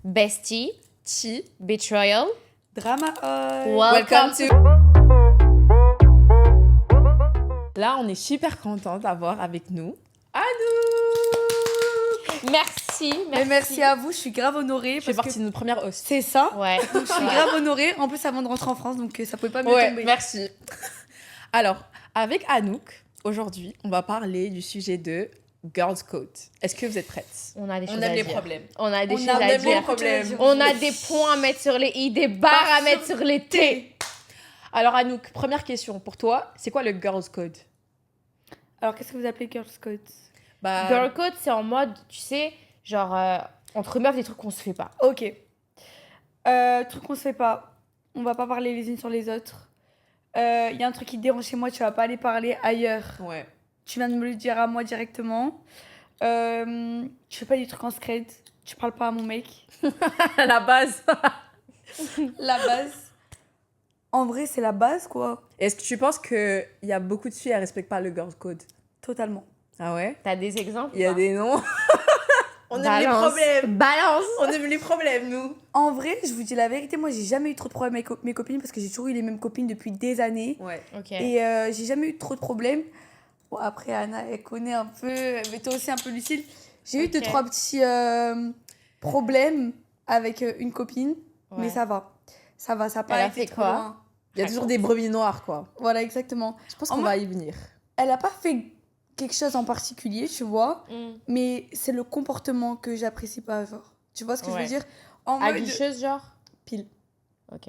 Bestie, Tea, Betrayal. Drama Oil. Welcome to... Là, on est super content d'avoir avec nous Merci. Mais merci à vous, je suis grave honorée. Je fais parce partie que de nos premières hosts. c'est ça. Ouais. Donc, je suis grave honorée. En plus, avant de rentrer en France, donc ça pouvait pas mieux Ouais, tomber. merci. Alors, avec Anouk, aujourd'hui, on va parler du sujet de Girls Code. Est-ce que vous êtes prêtes? On a des choses On à aime les dire. problèmes. On a des On choses a à même dire. les problèmes. On a des points à mettre sur les i, des barres à mettre sur les t. Alors, Anouk, première question pour toi, c'est quoi le Girls Code? Alors, qu'est-ce que vous appelez Girls Code? Bah, Girl code, c'est en mode, tu sais, genre, entre meufs, des trucs qu'on se fait pas. Ok. Truc qu'on se fait pas. On va pas parler les unes sur les autres. Il y a un truc qui te dérange chez moi, tu vas pas aller parler ailleurs. ouais. Tu viens de me le dire à moi directement. Tu fais pas des trucs en secret. Tu parles pas à mon mec. À la base. La base. En vrai, c'est la base, quoi. Est-ce que tu penses qu'il y a beaucoup de filles qui ne respectent pas le Girls Code? Totalement. Ah ouais? T'as des exemples? Il y a des noms. On aime les Balance. problèmes. Balance. On aime les problèmes, nous. En vrai, je vous dis la vérité, moi, j'ai jamais eu trop de problèmes avec mes copines parce que j'ai toujours eu les mêmes copines depuis des années. Ouais. Ok. Et j'ai jamais eu trop de problèmes. Bon, après, Anna, elle connaît un peu, mais toi aussi un peu, Lucille. J'ai eu Ok. 2-3 petits problèmes avec une copine, mais Ouais. ça va. Ça va, ça n'a pas Elle a été fait trop quoi? loin. Il y a toujours des brebis noires, quoi. Voilà, exactement. Je pense En qu'on moi- va y venir. Elle a pas fait quelque chose en particulier, tu vois, Mm. mais c'est le comportement que j'apprécie pas, genre. Tu vois ce que je Ouais. veux dire? En mode... Aguicheuse, genre? Pile. Ok.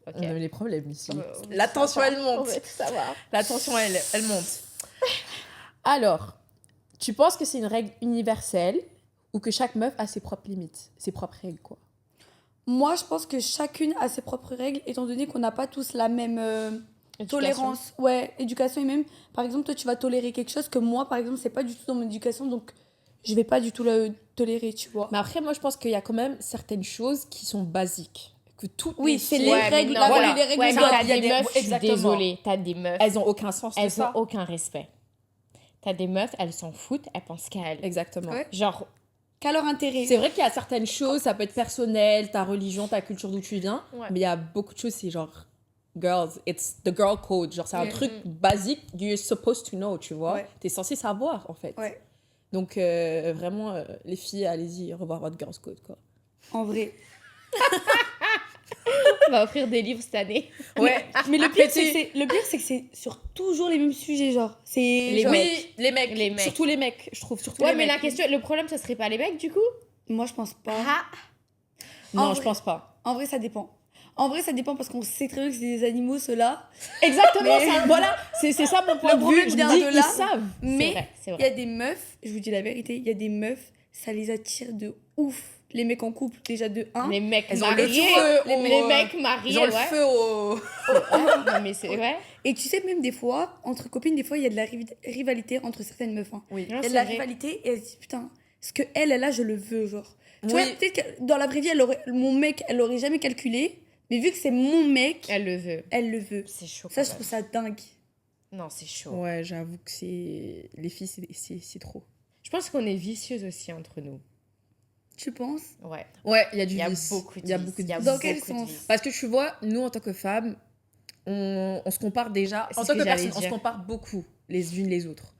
Ok. On aime les problèmes ici. On veut La tension, savoir. elle monte. On veut tout savoir. La tension, elle monte. Alors, tu penses que c'est une règle universelle ou que chaque meuf a ses propres limites, ses propres règles, quoi? Moi, je pense que chacune a ses propres règles, étant donné qu'on n'a pas tous la même tolérance. Ouais, éducation et même, par exemple, toi, tu vas tolérer quelque chose que moi, par exemple, c'est pas du tout dans mon éducation, donc je vais pas du tout le tolérer, tu vois. Mais après, moi, je pense qu'il y a quand même certaines choses qui sont basiques. Que toutes Oui, les c'est filles, les Ouais, mais règles, non, la voilà. les règles Ouais, de mais base. t'as il y a des des- meufs, je suis exactement. désolée, t'as des meufs, elles ont aucun sens, c'est elles ça? ont aucun respect. T'as des meufs, elles s'en foutent, elles pensent qu'à elles. Exactement. Ouais. Genre, Qu'à leur intérêt. C'est vrai qu'il y a certaines choses, ça peut être personnel, ta religion, ta culture d'où tu viens, Ouais. mais il y a beaucoup de choses, c'est genre, girls, it's the girl code, genre c'est un Ouais. truc basique, you're supposed to know, tu vois. Ouais. T'es censé savoir, en fait. Ouais, Donc, vraiment, les filles, allez-y, revoir votre girls code, quoi. en vrai. on va offrir des livres cette année. Ouais. Mais le pire, c'est que c'est sur toujours les mêmes sujets, genre. C'est Les genre- mecs. Oui, les mecs. Les mecs. Surtout les mecs, je trouve. Surtout Ouais, les mais mecs. la question, le problème, ça serait pas les mecs, du coup? Moi, je pense pas. Non, En je vrai- pense pas. En vrai, ça dépend. En vrai, ça dépend parce qu'on sait très bien que c'est des animaux, ceux-là. Exactement, Mais- ça, voilà, c'est ça mon point Le de problème vue. Je vient dis, de ils là. savent. Mais vrai, c'est il vrai. y a des meufs, je vous dis la vérité, il y a des meufs, ça les attire de ouf. Les mecs en couple, déjà de 1. Les mecs Elles ont le mariés. feu Les, au- mecs mariés, Ils ont le ouais. feu au... Non, mais c'est vrai. Et tu sais, même des fois, entre copines, des fois, il y a de la rivalité entre certaines meufs. Hein. Oui. Non, Il y a c'est de la vrai. rivalité et elle se dit, putain, ce que elle a, je le veux, genre. Tu Oui. vois, peut-être que dans la vraie vie, mon mec, elle l'aurait jamais calculé. Mais vu que c'est mon mec, Elle le veut. elle le veut. C'est chaud. Ça, quand je même. trouve ça dingue. Non, c'est chaud. Ouais, j'avoue que c'est... Les filles, c'est trop. Je pense qu'on est vicieuses aussi entre nous. Tu penses? Ouais. Ouais, il y a du Il y a vice. beaucoup de Il y a vices. beaucoup de Il y a vices. Dans quel beaucoup de sens? vices. Parce que tu vois, nous, en tant que femmes, on se compare déjà... C'est En ce tant que que j'allais personne, on se dire. compare beaucoup les unes les autres.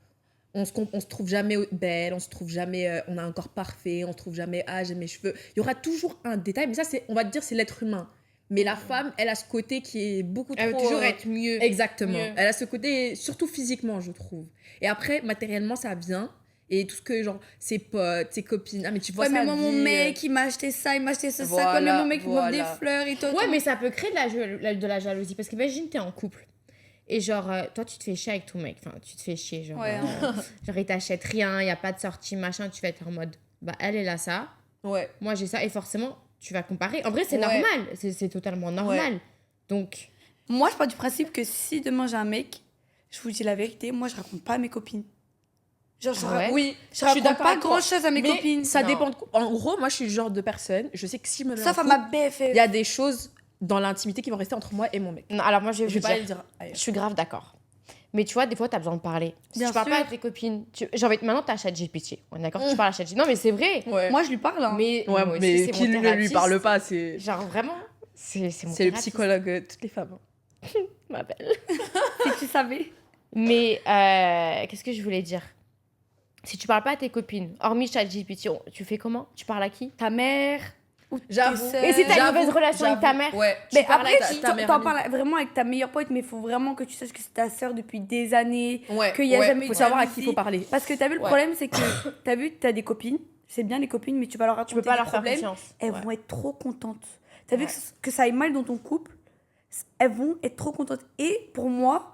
On se trouve jamais belle, on se trouve jamais... on a un corps parfait, on se trouve jamais... Ah, j'aime mes cheveux. Il y aura toujours un détail, mais ça, on va te dire, c'est l'être humain. Mais la femme, elle a ce côté qui est beaucoup Elle trop... veut toujours être mieux. Exactement. Mieux. Elle a ce côté, surtout physiquement, je trouve. Et après, matériellement, ça vient. Et tout ce que, genre, ses potes, ses copines... Ah, mais tu vois Ouais, sa mais moi, mon vie, mec, il m'a acheté ça, il m'a acheté ce sac. Ouais, mais Voilà, mon mec, il m'offre des voilà. fleurs et tout. Ouais, mais ça peut créer de la jalousie. Parce que imagine, t'es en couple. Et genre, toi, tu te fais chier avec ton mec. Enfin, tu te fais chier. Genre, Ouais, genre il t'achète rien, il n'y a pas de sortie, machin. Tu vas être en mode, bah, elle a ça. Ouais. Moi, j'ai ça. Et forcément, tu vas comparer. En vrai, c'est Ouais. normal. C'est totalement normal. Donc, Moi, je pars du principe que si demain j'ai un mec, je vous dis la vérité, moi, je raconte pas à mes copines. Genre, Ah ouais? Oui, je raconte pas grand chose à mes mais copines. ça Non. dépend. En gros, moi, je suis le genre de personne, je sais que si je me mets Sauf en à ma couple, BFF. il y a des choses dans l'intimité qui vont rester entre moi et mon mec. non, alors moi, je vais Je vais vous pas dire. le dire ailleurs. Je suis grave d'accord. Mais tu vois, des fois, t'as besoin de parler. Si Bien tu parles sûr. pas à tes copines, maintenant, t'as ChatGPT. On est d'accord que tu parles à ChatGPT. Non, mais c'est vrai. Ouais. Moi, je lui parle. Hein. Mais, Ouais, moi aussi, mais c'est qui mon ne lui thérapeute. parle pas, c'est Genre, vraiment, c'est mon le thérapeute. psychologue de toutes les femmes. Ma belle. Si tu savais. Mais, qu'est-ce que je voulais dire? Si tu parles pas à tes copines, hormis ChatGPT, tu fais comment? Tu parles à qui? Ta mère ou J'avoue. tes sœurs. Et si t'as une J'avoue, mauvaise relation avec ta j'avoue. mère? Ouais. Mais parles après, avec ta mère t'en amie. parles vraiment avec ta meilleure pote, mais il faut vraiment que tu saches que c'est ta sœur depuis des années. Ouais. qu'il y a jamais eu Faut de savoir à qui il jalousie. faut parler. Parce que t'as vu, le Ouais. problème, c'est que t'as des copines, c'est bien les copines, mais tu vas leur Tu raconter peux pas des leur faire problèmes, confiance. elles Ouais. vont être trop contentes. T'as vu Ouais. que ça aille mal dans ton couple, elles vont être trop contentes. Et pour moi,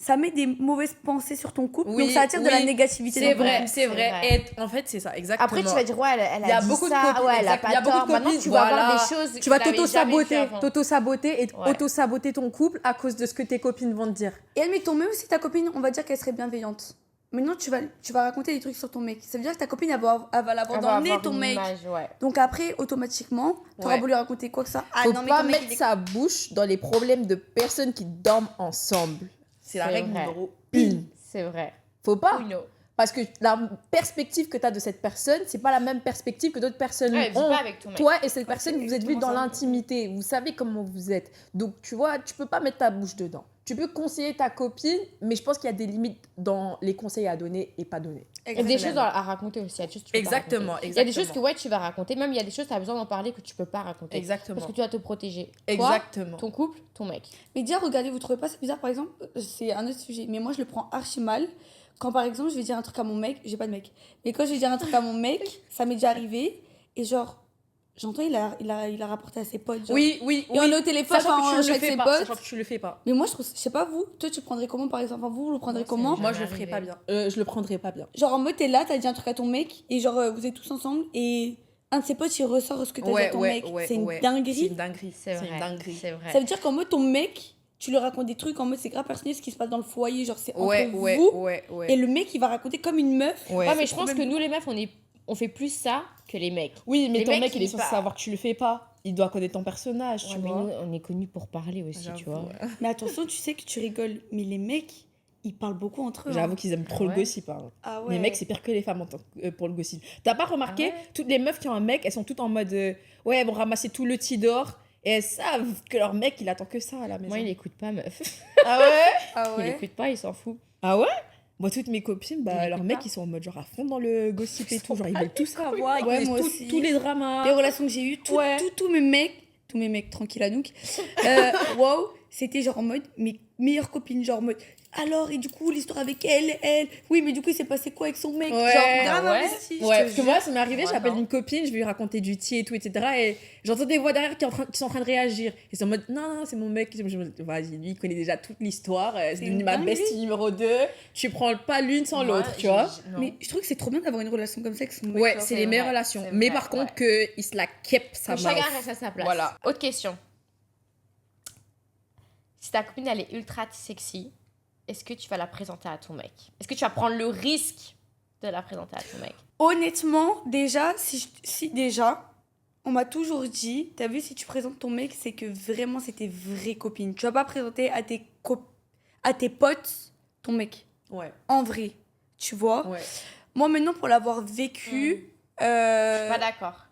ça met des mauvaises pensées sur ton couple, Oui, donc ça attire de oui, la négativité. C'est dans ton vrai, couple. c'est vrai. Et en fait, c'est ça, exactement. Après, tu vas dire, ouais, elle Il y a a dit beaucoup de ça, copines, ouais, elle a exact. pas Il y a beaucoup tort. de Maintenant, copines, tu vas voir voilà. des choses Tu vas qu'il avait jamais fait avant. t'auto-saboter et Ouais. auto-saboter ton couple à cause de ce que tes copines vont te dire. Et admettons, même si ta copine, on va dire qu'elle serait bienveillante. Maintenant, tu vas raconter des trucs sur ton mec. Ça veut dire que ta copine, elle va l'avoir Elle dans va le nez, avoir ton une mec. image, ouais. Donc après, automatiquement, t'auras Ouais. beau lui raconter quoi que ça. Ah Faut non, mais pas ton mec, mettre il est- sa bouche dans les problèmes de personnes qui dorment ensemble. C'est la C'est règle vrai. numéro 1. C'est vrai. Faut pas. Uno. Parce que la perspective que tu as de cette personne, c'est pas la même perspective que d'autres personnes Ouais, vis ont. pas avec ton mec. Toi et cette Ouais, personne, c'est vous êtes vus exactement dans ça. l'intimité. Vous savez comment vous êtes. Donc, tu vois, tu peux pas mettre ta bouche dedans. Tu peux conseiller ta copine, mais je pense qu'il y a des limites dans les conseils à donner et pas donner. Il y a des Exactement. choses à raconter aussi. Il y a des choses que tu peux pas Exactement, raconter. Il y a des choses que exactement. ouais, tu vas raconter. Même il y a des choses que tu as besoin d'en parler que tu peux pas raconter. Exactement. Parce que tu vas te protéger. Toi, Exactement. ton couple, ton mec. Mais déjà, regardez, vous trouvez pas ça bizarre, par exemple, c'est un autre sujet, mais moi je le prends archi mal. Quand par exemple, je vais dire un truc à mon mec, j'ai pas de mec, mais quand je vais dire un truc à mon mec, ça m'est déjà arrivé, et genre, j'entends, il a rapporté à ses potes. Genre. Oui, oui, Et on est au téléphone, Sachant enfin, que tu le avec fais ses pas. potes. Sachant que tu le fais pas. Mais moi, je trouve, je sais pas vous, toi tu le prendrais comment par exemple, enfin, vous le prendrez Moi, comment c'est- Moi, je Jamais le ferai pas arrivé. bien. Je le prendrai pas bien. Genre en mode, t'es là, t'as dit un truc à ton mec, et genre, vous êtes tous ensemble, et un de ses potes, il ressort ce que t'as dit à ton mec. C'est une C'est dinguerie. une dinguerie. C'est vrai. une dinguerie. C'est vrai. Ça veut dire qu'en mode, ton mec, tu lui racontes des trucs en mode, c'est grave personnel ce qui se passe dans le foyer, genre c'est entre vous. Et le mec, il va raconter comme une meuf. Ouais, mais c'est je pense que problème. nous, les meufs, on fait plus ça que les mecs. Oui, mais Les ton mecs, mec, il est ils censé pas- savoir que tu le fais pas. Il doit connaître ton personnage, Ouais, tu mais vois. nous, on est connus pour parler aussi, tu vois. Mais attention, tu sais que tu rigoles, mais les mecs, ils parlent beaucoup entre eux. J'avoue hein. qu'ils aiment trop Ah ouais. le gossip. Hein. Ah ouais. Les mecs, c'est pire que les femmes pour le gossip. T'as pas remarqué, Ah ouais. toutes les meufs qui ont un mec, elles sont toutes en mode ouais, elles vont ramasser tout le petit dehors et elles savent que leur mec, il attend que ça à la maison. Moi, il écoute pas, meuf. Ah ouais Ah Il ouais. écoute pas, il s'en fout. Ah ouais Moi, toutes mes copines, Ils bah, leurs écoutent mecs, pas. ils sont en mode genre à fond dans le gossip et Ils tout. sont Genre, ils pas veulent tout savoir. Ils Ouais, connaissent moi tout- aussi. tous les dramas. Les relations que j'ai eues, Ouais. tous mes mecs, tranquille à nous. Wow, c'était genre en mode mes meilleures copines, genre en mode. Alors, et du coup, l'histoire avec elle, oui, mais du coup, il s'est passé quoi avec son mec? Ouais. Genre, grave Ouais. investi. je Ouais, te parce que jure. moi, ça m'est arrivé, Moi, j'appelle non. une copine, je vais lui raconter du tea et tout, etc. Et j'entends des voix derrière qui sont en train de réagir. Et c'est en mode, non, c'est mon mec. Je me dis, vas-y, lui, il connaît déjà toute l'histoire. C'est C'est devenu une ma dinguerie. bestie numéro 2. Tu prends pas l'une sans Moi, l'autre, tu vois. non. Mais je trouve que c'est trop bien d'avoir une relation comme ça avec son mec. Ouais, genre. c'est c'est les meilleures vrai, relations. c'est Mais vrai, par contre, qu'il se la keppe sa Que chacun meuf. reste à sa place. Voilà. Autre question. Si ta copine, elle est ultra sexy, est-ce que tu vas la présenter à ton mec? Est-ce que tu vas prendre le risque de la présenter à ton mec? Honnêtement, déjà, si déjà, on m'a toujours dit, t'as vu, si tu présentes ton mec, c'est que vraiment, c'est tes vraies copines. Tu vas pas présenter à tes potes ton mec. Ouais, En vrai, tu vois. ouais. Moi, maintenant, pour l'avoir vécu... Je suis pas d'accord.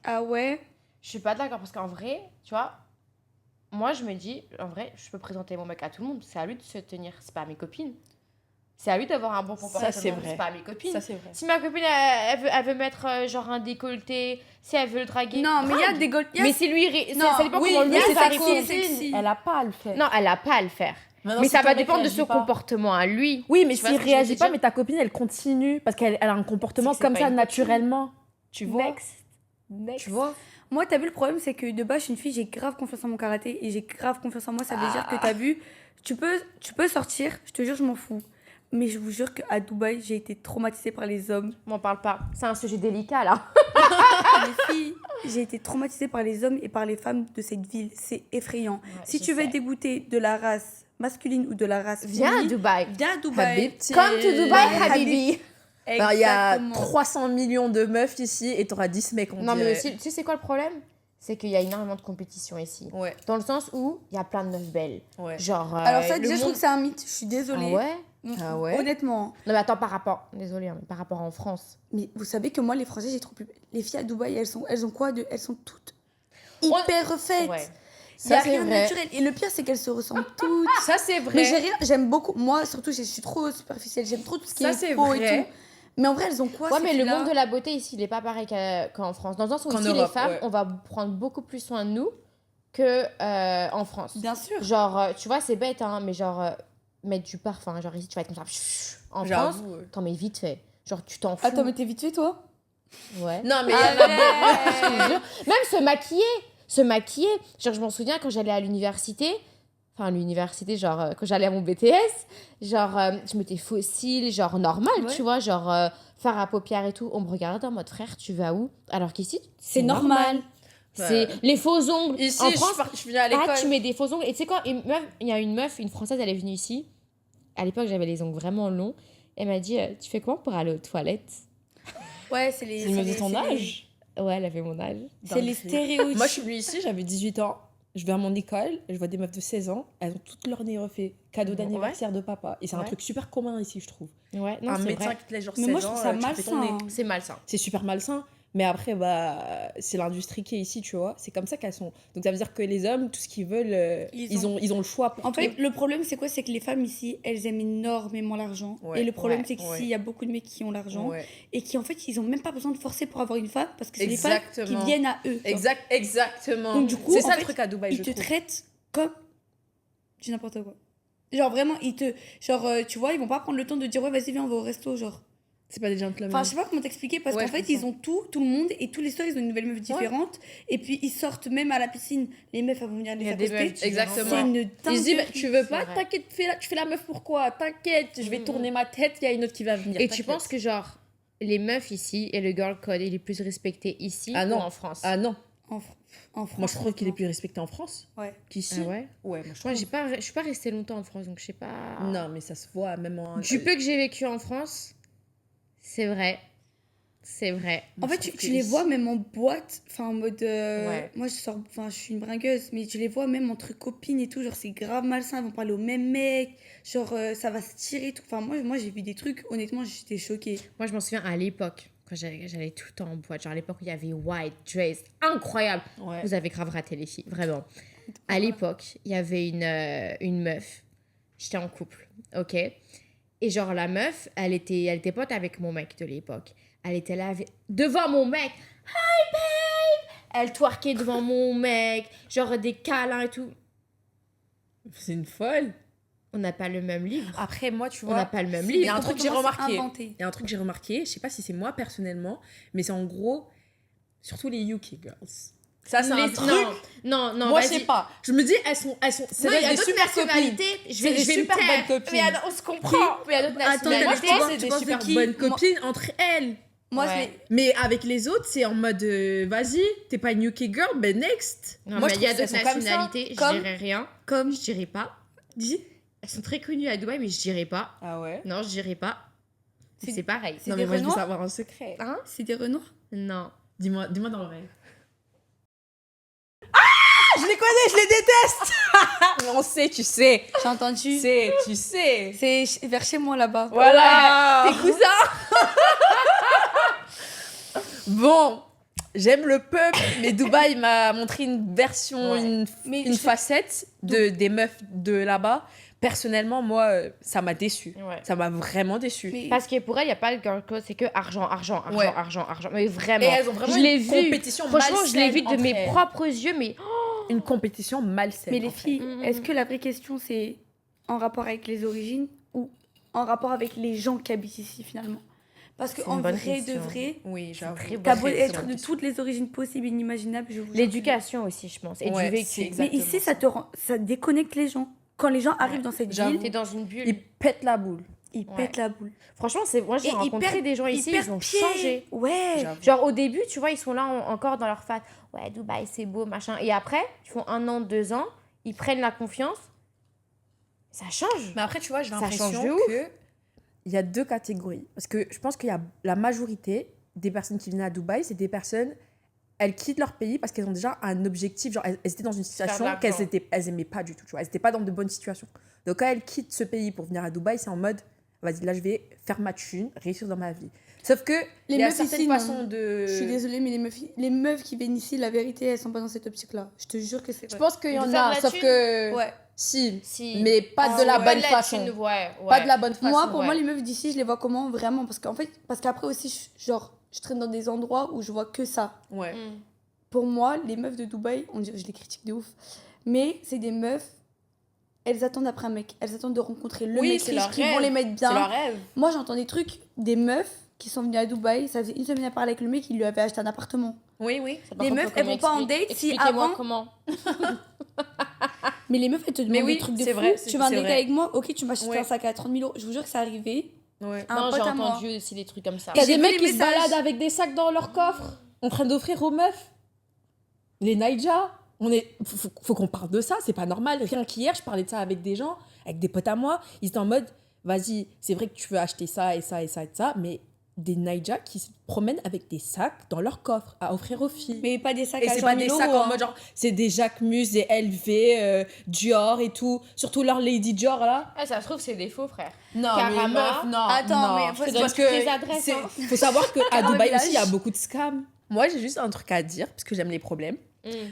Ah ouais? Je suis pas d'accord parce qu'en vrai, tu vois, moi je me dis, en vrai, je peux présenter mon mec à tout le monde. C'est à lui de se tenir, c'est pas à mes copines. C'est à lui d'avoir un bon comportement, c'est vrai. c'est pas à mes copines. Ça, c'est vrai. Si ma copine, elle veut mettre genre un décolleté, si elle veut le draguer. Non, mais il y a drague. des gold... Mais c'est lui, Non, ça dépend oui, comment lui, mais ça c'est arrive. sexy, sexy. Elle a pas à le faire. Non, elle a pas à le faire. Maintenant, Mais si ça ton va mec dépendre de réagit son pas- comportement à lui. Oui, mais Tu vois s'il ce que je veux réagit te pas, dire mais ta copine, elle continue parce qu'elle a un comportement C'est que c'est comme pas ça une copine. naturellement. Tu vois Next. Tu vois Moi, t'as vu, le problème, c'est que de base, je suis une fille, j'ai grave confiance en mon karaté et j'ai grave confiance en moi. Ça veut dire que t'as vu, tu peux sortir, je te jure, je m'en fous. Mais je vous jure qu'à Dubaï, j'ai été traumatisée par les hommes. M'en parle pas. C'est un sujet délicat là. Les filles, j'ai été traumatisée par les hommes et par les femmes de cette ville. C'est effrayant. Si je tu veux sais. être dégoûtée de la race masculine ou de la race Viens à féminine, Dubaï. viens à Dubaï. Habibti. Come to Dubaï, Ouais, Habibi. Alors, il y a Exactement. 300 millions de meufs ici et t'auras 10 mecs, on Non, mais dirait. aussi, tu sais, c'est quoi le problème? c'est qu'il y a énormément de compétition ici. Ouais. Dans le sens où il y a plein de meufs belles. Ouais. Genre, Alors ça, le déjà, je trouve monde- que c'est un mythe. Je suis désolée. Ah ouais. Ah ouais. Honnêtement. Non mais attends, désolée, hein, mais par rapport en France. Mais vous savez que moi, les Français, j'ai trop plus belles. Les filles à Dubaï, elles ont quoi de... Elles sont toutes On- hyper refaites. Ouais. Il n'y a Ça, c'est rien de vrai. naturel. Et le pire, c'est qu'elles se ressemblent toutes. Ça, c'est vrai. Mais j'aime beaucoup. Moi, surtout, je suis trop superficielle. J'aime trop tout ce qui Ça, est c'est peau vrai. et tout. Mais en vrai, elles ont quoi Ouais, ces mais le filles-là monde de la beauté ici, il est pas pareil qu'en France. Dans le sens où Qu'en ici, Europe, les femmes, ouais. on va prendre beaucoup plus soin de nous que en France. Bien sûr. Genre, tu vois, c'est bête, hein, mais genre, mettre du parfum. Genre, ici, tu vas être comme ça. En France, J'avoue. t'en mets vite fait. Genre, tu t'en fous. Attends, mais t'es vite fait, toi? Ouais. Non, mais Arrête. Même se maquiller. Se maquiller. Genre, je m'en souviens quand j'allais à l'université. Enfin, à l'université, genre, quand j'allais à mon BTS, genre, je mettais faux cils, genre, normal, Ouais. tu vois, genre, faire à paupières et tout. On me regardait en mode, frère, tu vas où? Alors qu'ici, C'est normal. C'est les faux ongles. ici, En je France, suis venue à l'école. tu mets des faux ongles. Et tu sais quoi, il y a une meuf, une Française, elle est venue ici. À l'époque, j'avais les ongles vraiment longs. Elle m'a dit, tu fais comment pour aller aux toilettes? Ouais, c'est les. Il me dit ton âge. Ouais, elle avait mon âge. C'est les stéréotypes. Moi, je suis venue ici, j'avais 18 ans. Je vais à mon école, je vois des meufs de 16 ans, elles ont toutes leur nez refait. Cadeau d'anniversaire de papa. Et c'est un Ouais. truc super commun ici, je trouve. Ouais, non, un c'est médecin vrai. qui te laisse genre Mais 16 moi, je ans, trouve ça tu fais ton malsain. nez. C'est malsain. C'est super malsain. Mais après, bah, c'est l'industrie qui est ici, tu vois. C'est comme ça qu'elles sont. Donc ça veut dire que les hommes, tout ce qu'ils veulent, ils ont le choix pour En fait, tout. le problème, c'est quoi? C'est que les femmes ici, elles aiment énormément l'argent. Ouais, Et le problème, ouais, c'est qu'ici, ouais. il y a beaucoup de mecs qui ont l'argent. Ouais. Et qui, en fait, ils ont même pas besoin de forcer pour avoir une femme. Parce que c'est les femmes qui Exactement. viennent à eux. Exactement. Donc, du coup, c'est en ça fait, le truc à Dubaï, Ils je te trouve. traitent comme du n'importe quoi. Genre, vraiment, ils te. Genre, tu vois, ils vont pas prendre le temps de dire, ouais, vas-y, viens, on va au resto. Genre. C'est pas des gentlemen. Enfin, je sais pas comment t'expliquer parce Ouais, qu'en je fait, comprends. ils ont tout le monde et tous les soirs, ils ont une nouvelle meuf différente. Et puis, ils sortent même à la piscine. Les meufs, elles vont venir Il y les a des accoster. meufs Exactement. C'est une Ils se disent, bah, dinguerie. tu veux C'est pas, vrai. t'inquiète, tu fais la meuf pourquoi? T'inquiète, je vais tourner ma tête, il y a une autre qui va venir. Et tu t'inquiète. penses que, genre, les meufs ici et le girl code, il est plus respecté ici Ah ou non. en France? Ah non, En France. moi je trouve qu'il est plus respecté en France Ouais. qu'ici. Ah ouais? Ouais, moi je Moi, trouve. je suis pas restée longtemps en France, donc je sais pas. Non, mais ça se voit même en. Du peu que j'ai vécu en France, c'est vrai. C'est vrai. En fait, tu les vois même en boîte, enfin en mode. Ouais. Moi, je suis une bringueuse, mais tu les vois même entre copines et tout. Genre, c'est grave malsain. Elles vont parler au même mec. Genre, ça va se tirer et tout. Enfin, moi j'ai vu des trucs, honnêtement, j'étais choquée. Moi, je m'en souviens à l'époque, quand j'allais tout le temps en boîte, genre à l'époque où il y avait White Dress, incroyable. Ouais. Vous avez grave raté les filles, vraiment. À l'époque, il y avait une meuf. J'étais en couple, ok? Et genre, la meuf, elle était pote avec mon mec de l'époque. Elle était là devant mon mec. Hi, babe! Elle twerkait devant mon mec. Genre, des câlins et tout. C'est une folle. On n'a pas le même livre. Après, moi, tu On n'a vois, pas le même il y livre. a un truc que j'ai Comportement, c'est remarqué. inventé. Il y a un truc que j'ai remarqué, je sais pas si c'est moi personnellement, mais c'est en gros, surtout les UK girls. Ça, c'est un Les- truc. Non, Moi, je vas-y. sais pas. Je me dis, c'est Non, des il y a d'autres super copines. nationalités. Je C'est vais, des je vais me super taire. bonnes copines. Mais on se comprend. Mais il y a d'autres Attends, nationalités. tu vois, c'est tu des penses super de qui bonnes Moi- copines entre elles. Moi, Ouais. Mais avec les autres, c'est en mode, vas-y, t'es pas une UK girl, ben next. Non, Moi, mais je il y a trouve d'autres qu'elles sont comme ça. nationalités. Je Comme- dirais rien. comme. Je dirais pas. Dis. Elles sont très connues à Dubaï, mais je dirais pas. Ah ouais. Non, je dirais pas. C'est- C'est pareil. c'est Non, des mais moi, je veux Renois savoir un secret. Hein? C'est des Renoirs. Non. Dis-moi dans l'oreille. Ah, je les connais, je les déteste. Mais on sait, tu sais. J'ai entendu. Tu sais. C'est vers chez moi là-bas. Voilà. Tes cousins? Bon, j'aime le peuple, mais Dubaï m'a montré une version, Ouais. Mais une facette des meufs de là-bas. Personnellement, moi, ça m'a déçue. Ouais. Ça m'a vraiment déçue. Mais- Parce que pour elle, il n'y a pas le girl code, c'est que argent, argent, argent, Ouais. argent, argent. Mais vraiment. Et elles ont vraiment je l'ai une vu. compétition Franchement, je l'ai malsaine vu de entre mes elles. propres yeux, mais. Une compétition malsaine. Mais les en fait. filles, Mhm. est-ce que la vraie question c'est en rapport avec les origines ou en rapport avec les gens qui habitent ici finalement? Parce C'est qu'en une bonne vrai question. de vrai, Oui, j'avoue. très bonne t'as beau question. être de toutes les origines possibles et inimaginables, je vous jure. L'éducation aussi, je pense. Et Ouais, du vécu. c'est Mais exactement ici, ça déconnecte les gens. Quand les gens arrivent dans cette J'avoue. ville, T'es dans une bulle. Ils pètent la boule. ils Ouais. pètent la boule. Franchement, moi, j'ai Et ils rencontré perdent- des gens ici, ils ont pied. changé. Ouais. J'avoue. Genre au début, tu vois, ils sont là encore dans leur phase. Ouais, Dubaï, c'est beau, machin. Et après, ils font 1 an, 2 ans, ils prennent la confiance. Ça change. Mais après, tu vois, j'ai Ça l'impression change de ouf. que il y a deux catégories. Parce que je pense qu'il y a la majorité des personnes qui viennent à Dubaï, c'est des personnes elles quittent leur pays parce qu'elles ont déjà un objectif. Genre, elles étaient dans une situation l'argent. qu'elles aimaient pas du tout, tu vois. Elles n'étaient pas dans de bonnes situations. Donc, quand elles quittent ce pays pour venir à Dubaï, c'est en mode, vas-y, là, je vais faire ma thune, réussir dans ma vie. Sauf que, il y a meufs certaines ici, façons non. de... Je suis désolée, mais les meufs qui viennent ici, la vérité, elles sont pas dans cette optique-là. Je te jure que c'est Je vrai. pense qu'il y De en faire de a, la sauf thune. que... Ouais. Si, mais pas de Ah la ouais. bonne La façon. thune, ouais. Pas de la bonne façon. Moi, pour ouais. moi, les meufs d'ici, je les vois comment vraiment parce qu'après aussi, je traîne dans des endroits où je vois que ça. Ouais. Pour moi, les meufs de Dubaï, je les critique de ouf, mais c'est des meufs, elles attendent après un mec. Elles attendent de rencontrer le Oui, mec c'est riche leur qui rêve. vont les mettre C'est bien. leur rêve. Moi, j'entends des trucs, des meufs qui sont venues à Dubaï, ça faisait une semaine à parler avec le mec, il lui avait acheté un appartement. Oui, oui. Les meufs, elles vont pas en date si avant... comment. Mais les meufs, elles te demandent Mais oui, des trucs de c'est fou. vrai, Tu vas en c'est date vrai. avec moi, ok, tu m'as acheté Ouais. un sac à 30 000 euros. Je vous jure que c'est arrivé. Ouais. Un Non, pote j'ai à moi. entendu aussi des trucs comme ça. Il y a J'ai des vu mecs les qui se messages. baladent avec des sacs dans leur coffre, en train d'offrir aux meufs. Les Naija, faut qu'on parle de ça, c'est pas normal. Rien qu'hier, je parlais de ça avec des gens, avec des potes à moi. Ils étaient en mode, vas-y, c'est vrai que tu veux acheter ça et ça et ça et ça, mais des Naija qui se promènent avec des sacs dans leur coffre à offrir aux filles. Mais pas des sacs Et à c'est 100 pas 000 des euros. sacs en hein. mode genre, c'est des Jacquemus, des LV, Dior et tout. Surtout leur Lady Dior là. Ah, ça se trouve, c'est des faux, frère. Non, Karama. mais meuf, non. Attends, non. mais faut- Je te donne parce toutes que les adresses, c'est- hein. faut savoir qu'à Karama Dubaï Village. aussi, il y a beaucoup de scams. Moi, j'ai juste un truc à dire, parce que j'aime les problèmes.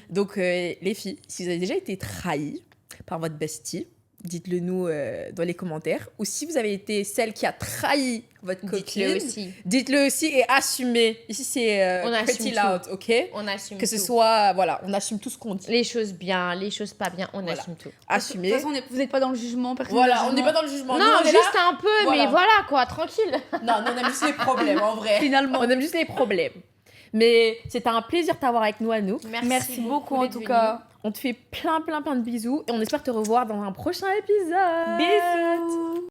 Donc, les filles, si vous avez déjà été trahies par votre bestie, dites-le nous dans les commentaires. Ou si vous avez été celle qui a trahi votre Dites-le copine, aussi. dites-le aussi et assumez. Ici, c'est On pretty assume loud, ok? On assume Que ce tout. soit, voilà, on assume tout ce qu'on dit. Les choses bien, les choses pas bien, on Voilà. assume tout. De Assumez. toute façon, vous n'êtes pas dans le jugement. personne Voilà, dans le on n'est jugement. pas dans le jugement. Non, Nous, on est juste là. un peu, Voilà. mais voilà quoi, tranquille. Non, nous, on aime juste les problèmes, en vrai. Finalement. On aime juste les problèmes. Mais c'était un plaisir de t'avoir avec nous à nous. Merci beaucoup en d'être tout venu. cas. On te fait plein de bisous et on espère te revoir dans un prochain épisode. Bisous.